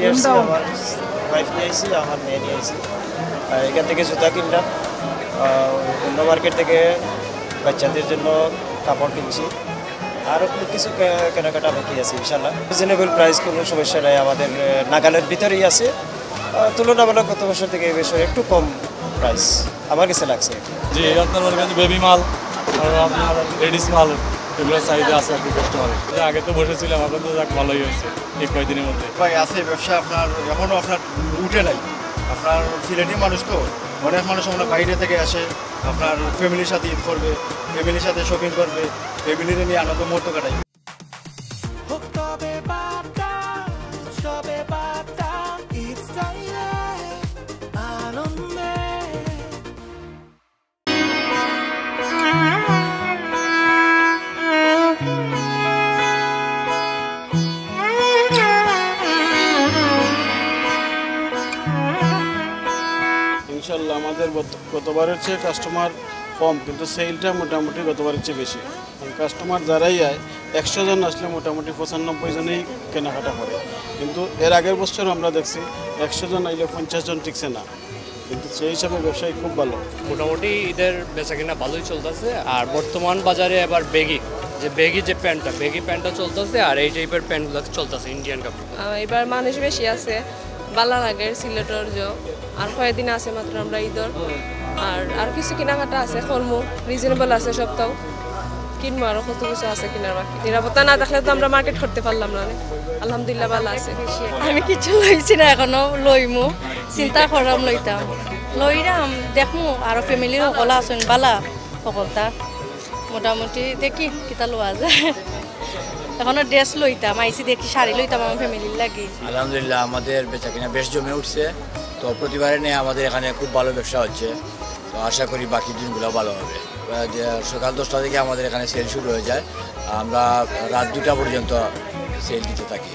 এসছি আমার ওয়াইফ নিয়ে আইসি, আমার মেয়ে নিয়ে আইসি। এখান থেকে জুতা কিনলাম, অন্য মার্কেট থেকে বাচ্চাদের জন্য কাপড় কিনছি, আরও কিছু কেনাকাটা বাকি আছে ইনশাল্লাহ। রিজনেবল প্রাইস, কোনো সমস্যা নাই, আমাদের নাগালের ভিতরেই আছে। তুলনামূলক গত বছর থেকে এই বছর একটু কম প্রাইস আমার কাছে লাগছে। জি, আপনার কাছে বেবি মাল আর আপনার লেডিস মাল এগুলোর চাহিদা আছে আর কি কাস্টমারের। আগে তো বসেছিলাম, এখন তো যাক ভালোই হয়েছে এই কয়েকদিনের মধ্যে। ভাই আছে ব্যবসা আপনার এখনও আপনার উঠে নাই। আপনার সিলেটি মানুষ তো, অনেক মানুষ আমরা বাইরে থেকে আসে, আপনার ফ্যামিলির সাথে ঈদ করবে, ফ্যামিলির সাথে শপিং করবে, ফ্যামিলির নিয়ে আনন্দ মুহূর্ত কাটাই। ইনশাল্লাহ আমাদের গতবারের চেয়ে কাস্টমার কম, কিন্তু সেলটা মোটামুটি গতবারের চেয়ে বেশি। কাস্টমার যারাই আয় 100 জন আসলে মোটামুটি 95 জনেই কেনাকাটা করে, কিন্তু এর আগের বছর আমরা দেখছি 100 জন আইলে 50 জন টিকছে না, কিন্তু সেই হিসাবে ব্যবসায়ী খুব ভালো। মোটামুটি ঈদের বেচা কিনা ভালোই চলতেছে। আর বর্তমান বাজারে এবার বেগি যে প্যান্টটা চলতেছে, আর এই টাইপের প্যান্টগুলো চলতেছে ইন্ডিয়ান কাপড়। এবার মানুষ বেশি আছে, বালা লাগের সিলেটর আর কয়েকদিন আছে মাত্র আমরা ঈদর। আর কিছু কেনাকাটা আছে, কর্ম রিজনেবল আছে, সপ্তাহ কিনবো, আরো কত কিছু আছে কেনার বাকি। নিরাপত্তা না থাকলে তো আমরা মার্কেট করতে পারলাম না। আলহামদুলিল্লাহ ভালো আছে। আমি কিছু লইছি না, এখনো লইমু, চিন্তা করাম লইতাম, লইরাম দেখমু। আর ফ্যামিলির সকল আছেন বালা সকলটা, মোটামুটি দেখি কিতা লোয়া যায়। এখনো ড্রেস লইতাম, আইসি দেখি শাড়ি লইতাম আমার ফ্যামিলির লাগি। আলহামদুলিল্লাহ আমাদের বেচা কিনা বেশ জমে উঠছে, তো প্রতিবারে নিয়ে আমাদের এখানে খুব ভালো ব্যবসা হচ্ছে, তো আশা করি বাকি দিনগুলো ভালো হবে। সকাল 10টা থেকে আমাদের এখানে সেল শুরু হয়ে যায়, আমরা রাত 2টা পর্যন্ত সেল দিতে থাকি।